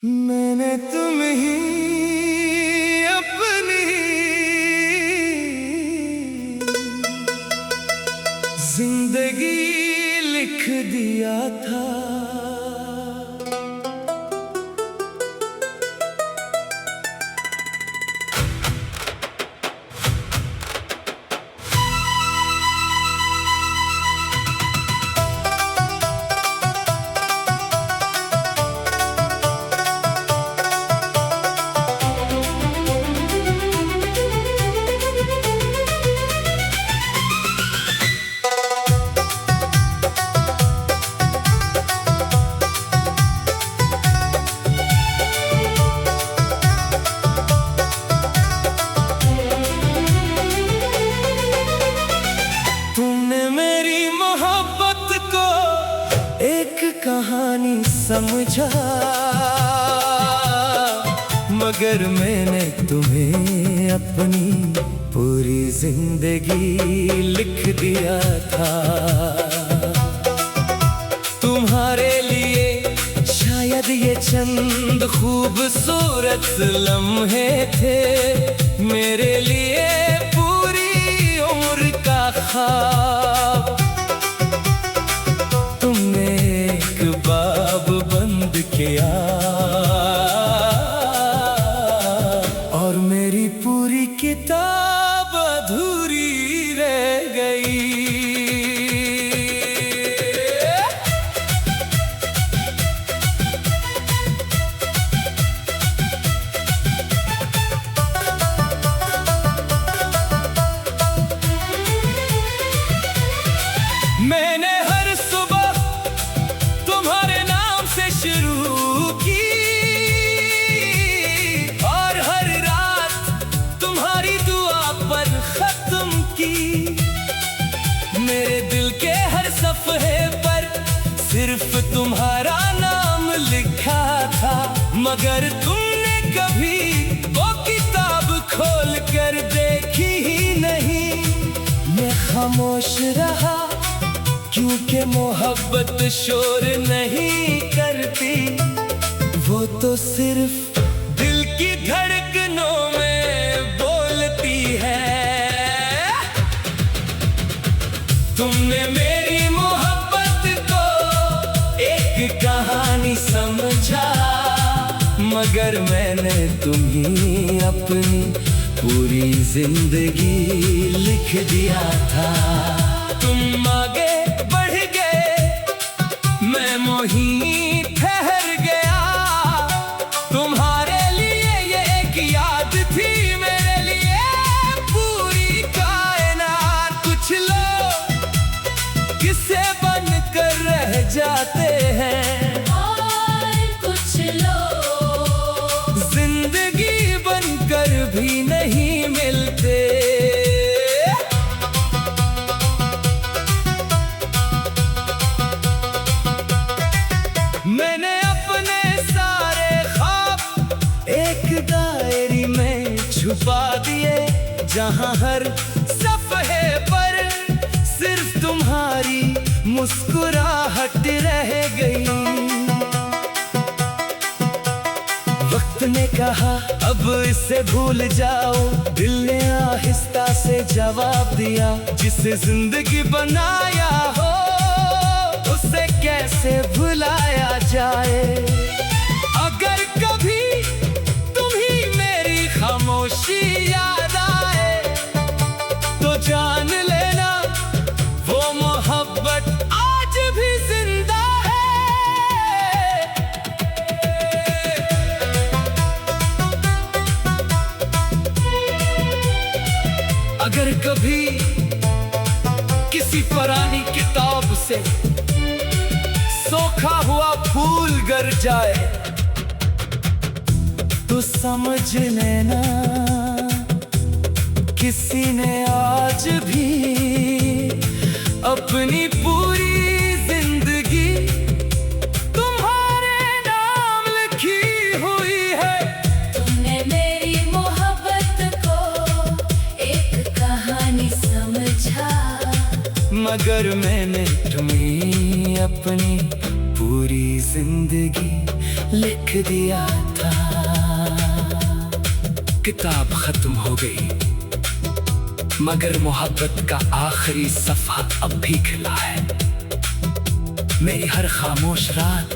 मैंने तुम ही अपनी जिंदगी लिख दिया था। कहानी समझा मगर मैंने तुम्हें अपनी पूरी जिंदगी लिख दिया था। तुम्हारे लिए शायद ये चंद खूबसूरत लम्हे थे, मेरे लिए पूरी उम्र का ख्वाब। बाब बंद किया और मेरी पूरी किताब अधूरी रह गई। मैंने हर सुबह तुम्हारे नाम से शुरू की और हर रात तुम्हारी दुआ पर खत्म की। मेरे दिल के हर सफ़हे पर सिर्फ तुम्हारा नाम लिखा था, मगर तुमने कभी वो किताब खोल कर देखी ही नहीं। मैं खामोश रहा क्योंकि मोहब्बत शोर नहीं करती, वो तो सिर्फ दिल की धड़कनों में बोलती है। तुमने मेरी मोहब्बत को एक कहानी समझा मगर मैंने तुम्हें अपनी पूरी जिंदगी लिख दिया था। तुम आगे बढ़ गए, मैं वहीं ठहर गया। तुम्हारे लिए ये एक याद थी, मेरे लिए पूरी कायनात। कुछ लोग किस्से बनकर रह जाते हैं और कुछ लोग जिंदगी बनकर भी नहीं मिलते। मैंने अपने सारे ख्वाब एक डायरी में छुपा दिए, जहां हर सफ़हे पर सिर्फ तुम्हारी मुस्कुराहट रह गई। वक्त ने कहा अब इसे भूल जाओ, दिल ने आहिस्ता से जवाब दिया। जिसे जिंदगी बनाया हो उसे कैसे भुलाया जाए। अगर कभी तुम्हें मेरी खामोशी याद आए तो जान लेना वो मोहब्बत आज भी जिंदा है। अगर कभी किसी पुरानी किताब से सोखा हुआ फूल गर जाए तो समझ लेना किसी ने आज भी अपनी पूरी जिंदगी तुम्हारे नाम लिखी हुई है। तुमने मेरी मोहब्बत को एक कहानी समझा मगर मैंने तुम्हें अपनी पूरी जिंदगी लिख दिया था। किताब खत्म हो गई मगर मोहब्बत का आखिरी सफ़ा अब भी खिला है। मेरी हर खामोश रात,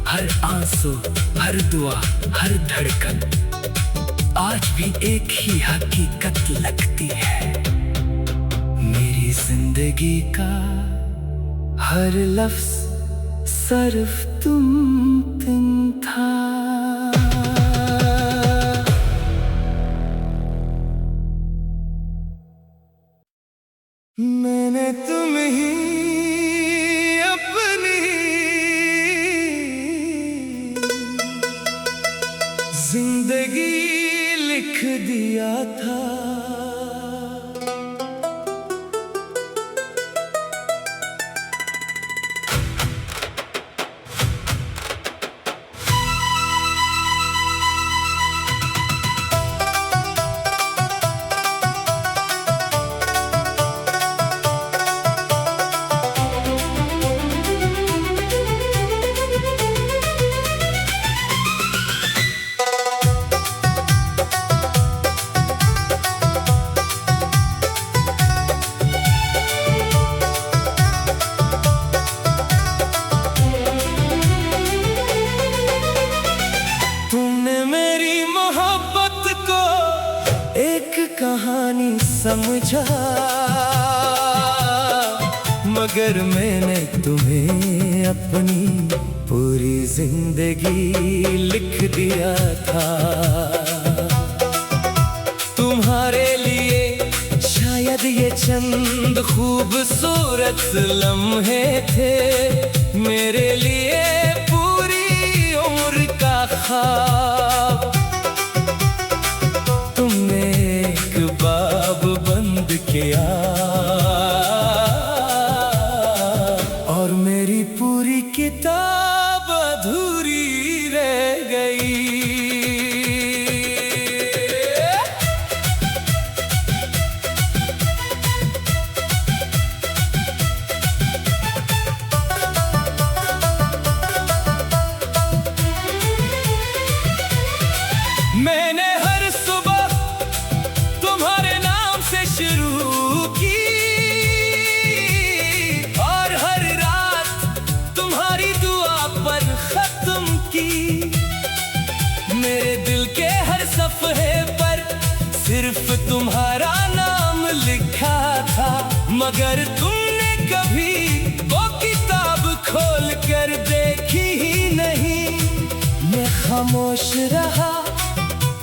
हर आंसू, हर दुआ, हर धड़कन आज भी एक ही हकीकत लगती है। मेरी जिंदगी का हर लफ्ज सिर्फ तुम था। मैंने तुम ही अपनी जिंदगी लिख दिया था। एक कहानी समझा मगर मैंने तुम्हें अपनी पूरी जिंदगी लिख दिया था। तुम्हारे लिए शायद ये चंद खूबसूरत लम्हे थे, मेरे लिए पूरी उम्र का ख्वाब। बाब बंद किया और मेरी पूरी किताब अधूरी रह गई। मैंने हर सुबह तुम्हारे नाम से शुरू की और हर रात तुम्हारी दुआ पर खत्म की। मेरे दिल के हर सफ़हे पर सिर्फ तुम्हारा नाम लिखा था, मगर तुमने कभी वो किताब खोल कर देखी ही नहीं। मैं खामोश रहा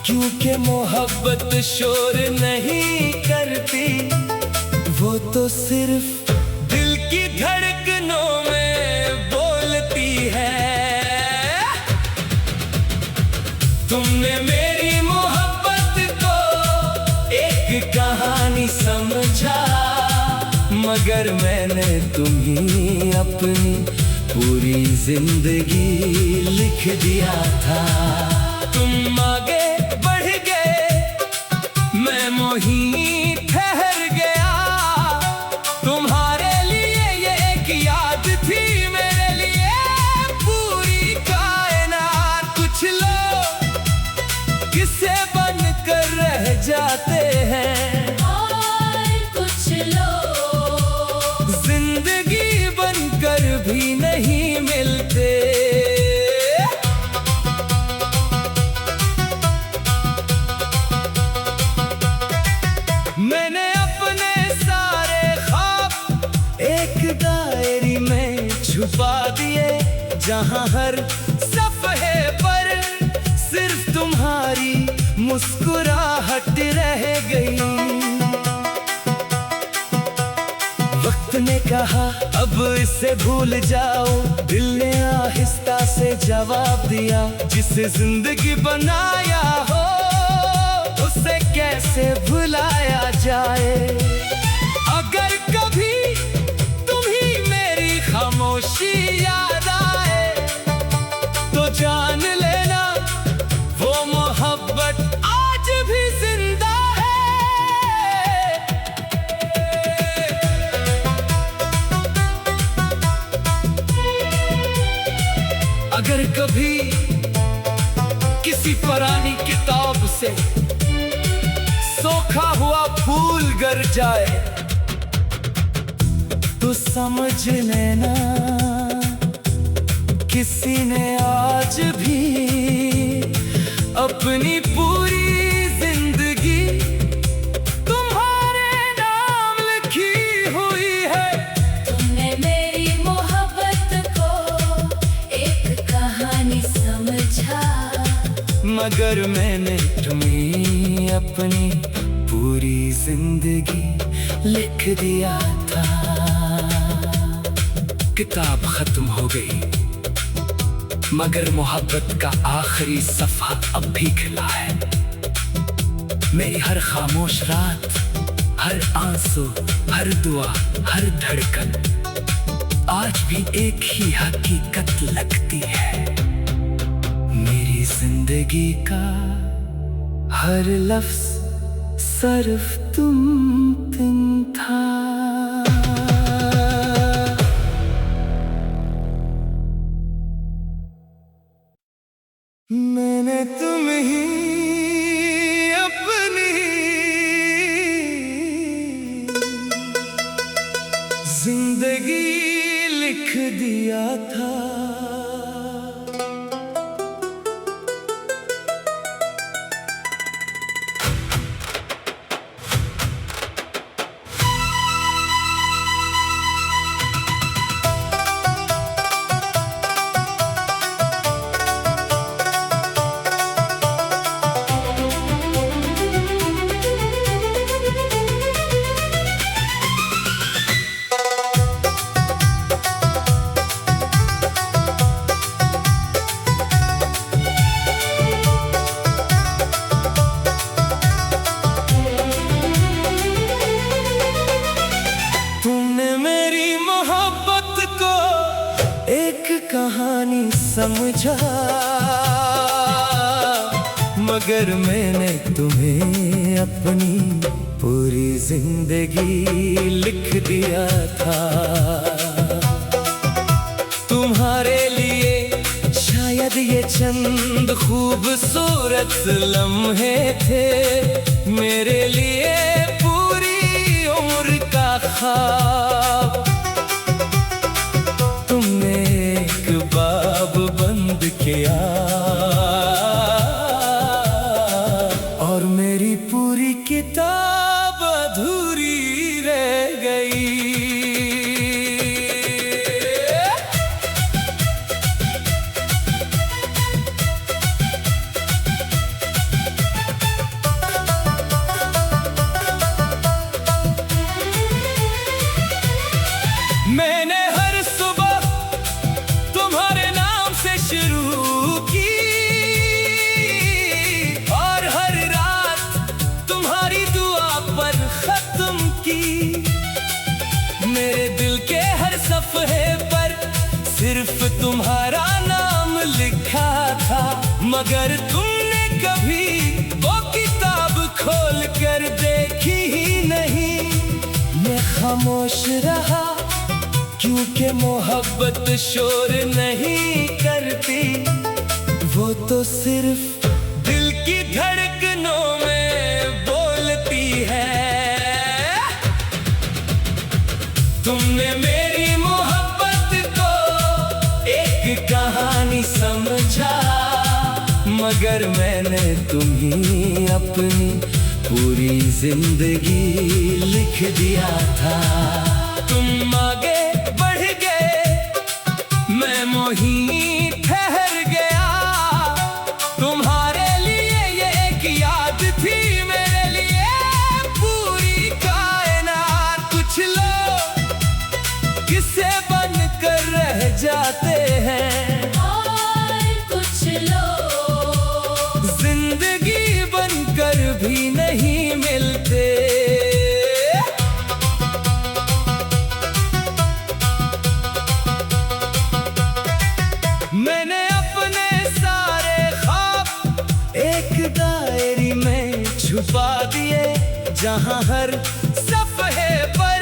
क्योंकि मोहब्बत शोर नहीं करती, वो तो सिर्फ दिल की धड़कनों में बोलती है। तुमने मेरी मोहब्बत को एक कहानी समझा मगर मैंने तुम्हें अपनी पूरी जिंदगी लिख दिया था। तुम आगे बढ़ गए, मैं मोही ठहर गया। तुम्हारे लिए ये एक याद थी, मेरे लिए पूरी कायनात। कुछ लोग किस्से बनकर रह जाते हैं और कुछ लोग जिंदगी बनकर भी नहीं मिलते। मैंने अपने सारे ख्वाब एक डायरी में छुपा दिए, जहां हर सफ़हे पर सिर्फ तुम्हारी मुस्कुराहट रह गई। वक्त ने कहा अब इसे भूल जाओ, दिल ने आहिस्ता से जवाब दिया। जिसे जिंदगी बनाया हो उसे कैसे भुलाया जाए। अगर कभी तुम्हें मेरी खामोशी याद आए तो जान लेना वो मोहब्बत आज भी जिंदा है। अगर कभी किसी पुरानी किताब से सोखा हुआ फूल गर जाए तो समझ लेना किसी ने आज भी अपनी पूरी जिंदगी तुम्हारे नाम लिखी हुई है। तुमने मेरी मोहब्बत को एक कहानी समझा, मगर मैंने तुम्हें अपनी पूरी जिंदगी लिख दिया था। किताब खत्म हो गई मगर मोहब्बत का आखिरी सफ़ा अब भी खिला है। मेरी हर खामोश रात, हर आंसू, हर दुआ, हर धड़कन आज भी एक ही हकीकत लगती है। मेरी जिंदगी का हर लफ्ज सिर्फ तुम था। मैंने तुम ही अपनी जिंदगी लिख दिया था। कहानी समझा मगर मैंने तुम्हें अपनी पूरी जिंदगी लिख दिया था। तुम्हारे लिए शायद ये चंद खूबसूरत लम्हे थे, मेरे लिए पूरी उम्र का ख्वाब। बाब बंद किया और मेरी पूरी किताब अधूरी रह गई। मैंने हर सुबह शुरू की और हर रात तुम्हारी दुआ पर खत्म की। मेरे दिल के हर सफ़े पर सिर्फ तुम्हारा नाम लिखा था, मगर तुमने कभी वो किताब खोल कर देखी ही नहीं। मैं खामोश रहा क्योंकि मोहब्बत शोर नहीं करती, वो तो सिर्फ दिल की धड़कनों में बोलती है। तुमने मेरी मोहब्बत को एक कहानी समझा मगर मैंने तुम्हें अपनी पूरी जिंदगी लिख दिया था। तुम आगे बढ़ गए, मैं मोही ठहर गया। तुम्हारे लिए ये एक याद थी, मेरे लिए पूरी कायनात। कुछ लोग किस्से बनकर रह जाते हैं और कुछ लोग जिंदगी बनकर भी नहीं मिलते। मैंने अपने सारे ख्वाब एक डायरी में छुपा दिए, जहां हर सफ़े पर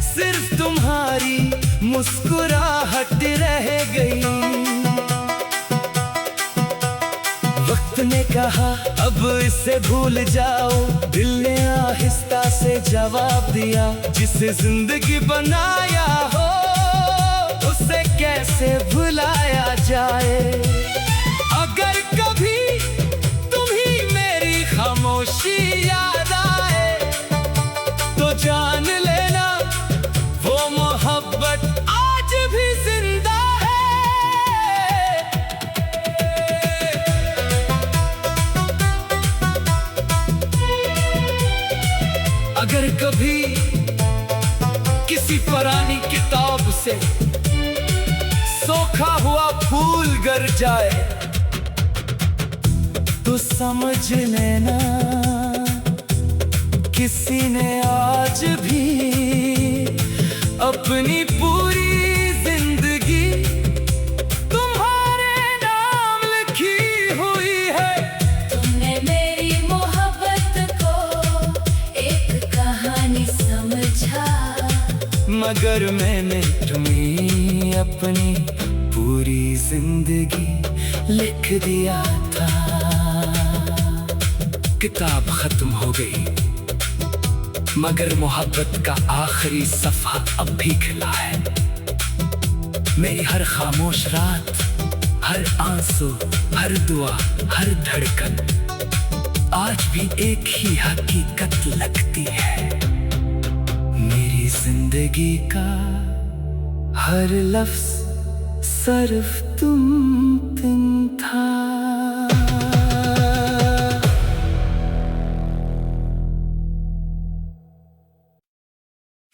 सिर्फ तुम्हारी मुस्कुराहट रह गई। वक्त ने कहा अब इसे भूल जाओ, दिल ने आहिस्ता से जवाब दिया, जिसे जिंदगी बनाया हो उसे कैसे भुलाया जाए। अगर कभी तुम्हें मेरी खामोशी याद आए तो जान लेना वो मोहब्बत आज भी जिंदा है। अगर कभी किसी पुरानी किताब से सोखा हुआ फूल गिर जाए तो समझ लेना किसी ने आज भी अपनी पूरी जिंदगी तुम्हारे नाम लिखी हुई है। तुमने मेरी मोहब्बत को एक कहानी समझा, मगर मैंने तुम्हें अपनी पूरी जिंदगी लिख दिया था। किताब खत्म हो गई मगर मोहब्बत का आखिरी सफ़ा अब भी खिला है। मेरी हर खामोश रात, हर आंसू, हर दुआ, हर धड़कन आज भी एक ही हकीकत लगती है। मेरी जिंदगी का हर लफ्ज़ सिर्फ तुम था।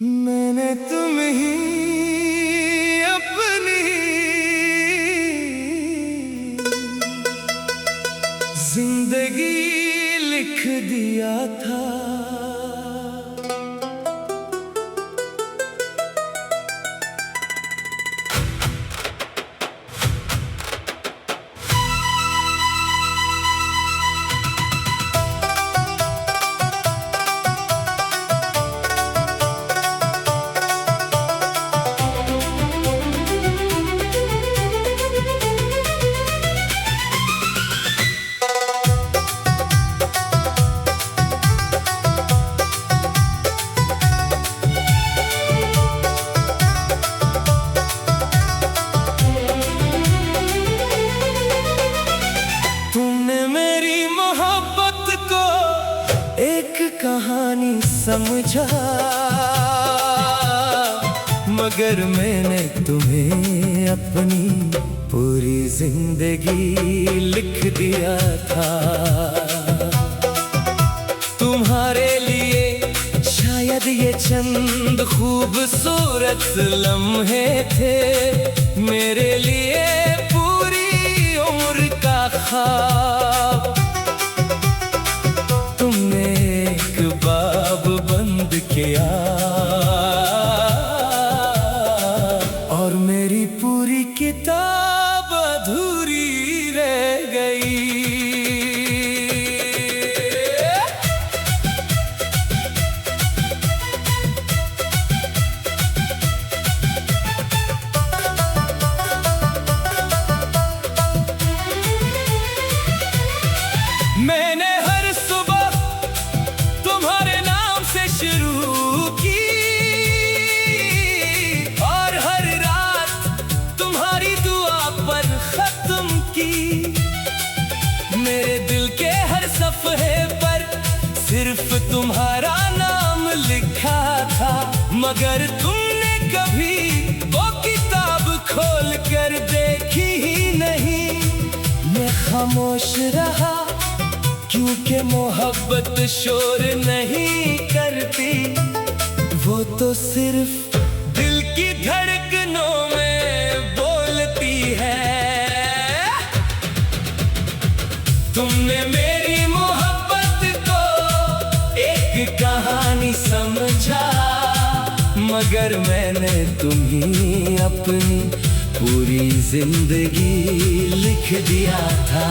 मैंने तुम ही अपनी जिंदगी लिख दिया था। कहानी समझा मगर मैंने तुम्हें अपनी पूरी जिंदगी लिख दिया था। तुम्हारे लिए शायद ये चंद खूबसूरत लम्हे थे, मेरे लिए पूरी उम्र का ख्वाब। तुमने एक बाब बंद किया और मेरी पूरी किताब अधूरी रह गई। मैंने हर सुबह तुम्हारे नाम से शुरू की और हर रात तुम्हारी दुआ पर खत्म की। मेरे दिल के हर सफ़े पर सिर्फ तुम्हारा नाम लिखा था, मगर तुमने कभी वो किताब खोल कर देखी ही नहीं। मैं खामोश रहा क्योंकि मोहब्बत शोर नहीं करती, वो तो सिर्फ दिल की धड़कनों में बोलती है। तुमने मेरी मोहब्बत को एक कहानी समझा मगर मैंने तुम्हें अपनी पूरी जिंदगी लिख दिया था।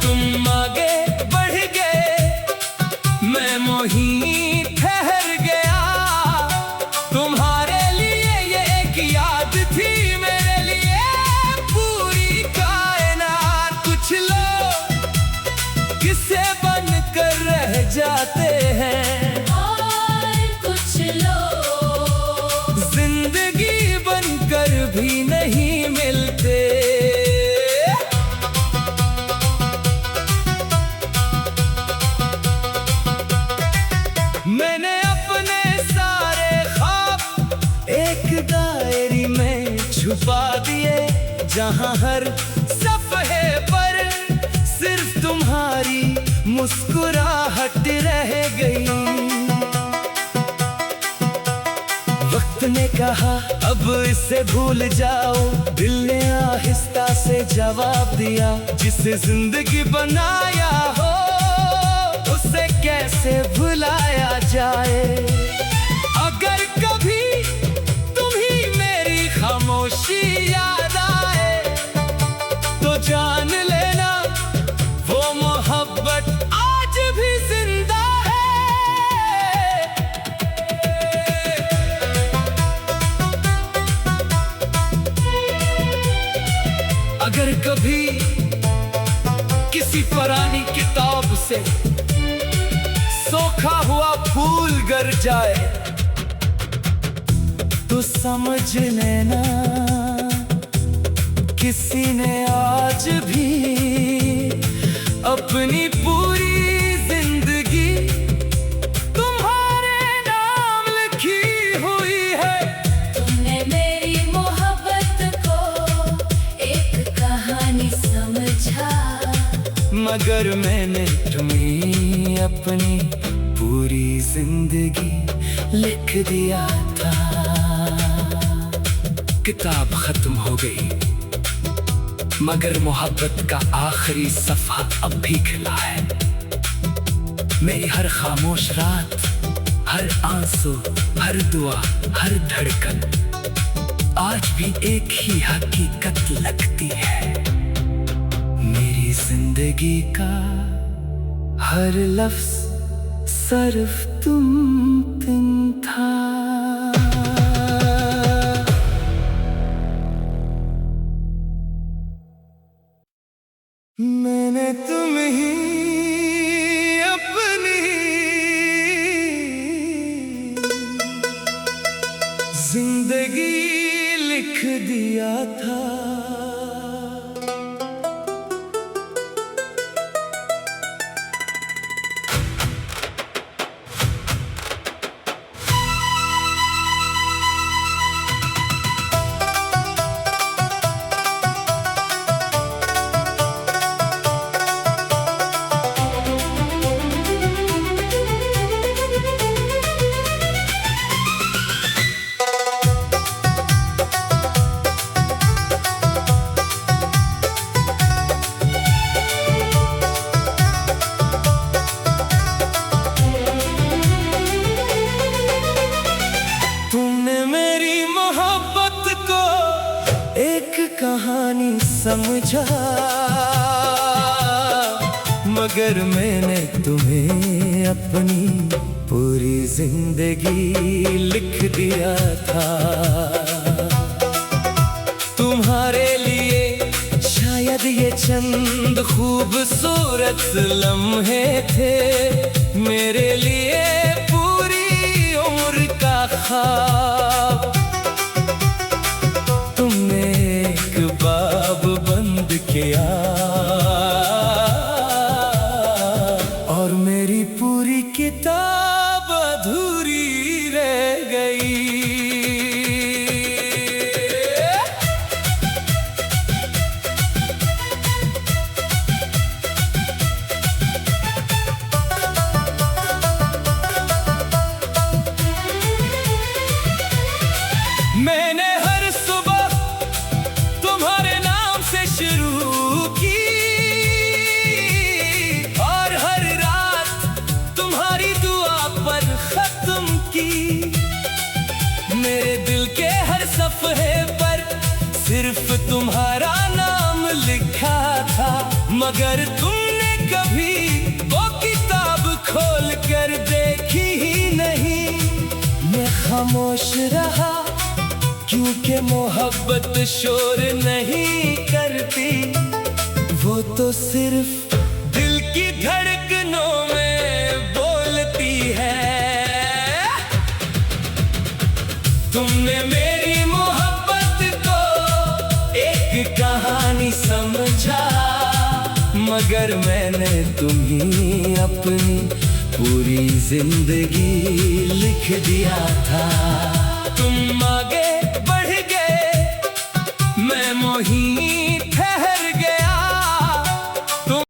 तुम आगे बढ़ गए, मैं मोही ठहर गया। तुम्हारे लिए ये एक याद थी, मेरे लिए पूरी कायनात। कुछ लोग जहां हर सफ़हे पर सिर्फ तुम्हारी मुस्कुराहट रह गई। वक्त ने कहा अब इसे भूल जाओ, दिल ने आहिस्ता से जवाब दिया, जिसे जिंदगी बनाया हो उसे कैसे भुलाया जाए। अगर कभी तुम्हें मेरी खामोशी याद आए तो जान लेना वो मोहब्बत आज भी जिंदा है। अगर कभी किसी पुरानी किताब से सोखा हुआ फूल गिर जाए तो समझ लेना किसी ने आज भी अपनी पूरी जिंदगी तुम्हारे नाम लिखी हुई है। तुमने मेरी मोहब्बत को एक कहानी समझा, मगर मैंने तुम्हें अपनी पूरी जिंदगी लिख दिया था। किताब खत्म हो गई मगर मोहब्बत का आखिरी सफ़ा अब भी खिला है। मेरी हर खामोश रात, हर आंसू, हर दुआ, हर धड़कन आज भी एक ही हकीकत लगती है। मेरी जिंदगी का हर लफ्ज सिर्फ तुम था। मैंने तुम्हें अपनी जिंदगी लिख दिया था। कहानी समझा मगर मैंने तुम्हें अपनी पूरी जिंदगी लिख दिया था। तुम्हारे लिए शायद ये चंद खूबसूरत लम्हे थे, मेरे लिए पूरी उम्र का ख्वाब। बाब बंद किया और मेरी पूरी किताब अधूरी रह गई। मैंने हर सुबह तुम्हारे नाम से शुरू की और हर रात तुम्हारी दुआ पर खत्म की। मेरे दिल के हर सफ़हे पर सिर्फ तुम्हारा नाम लिखा था, मगर तुमने कभी वो किताब खोल कर देखी ही नहीं। मैं खामोश रहा क्योंकि मोहब्बत शोर नहीं करती, वो तो सिर्फ दिल की धड़कनों में बोलती है। तुमने मेरी मोहब्बत को एक कहानी समझा, मगर मैंने तुम्हें अपनी पूरी जिंदगी लिख दिया था।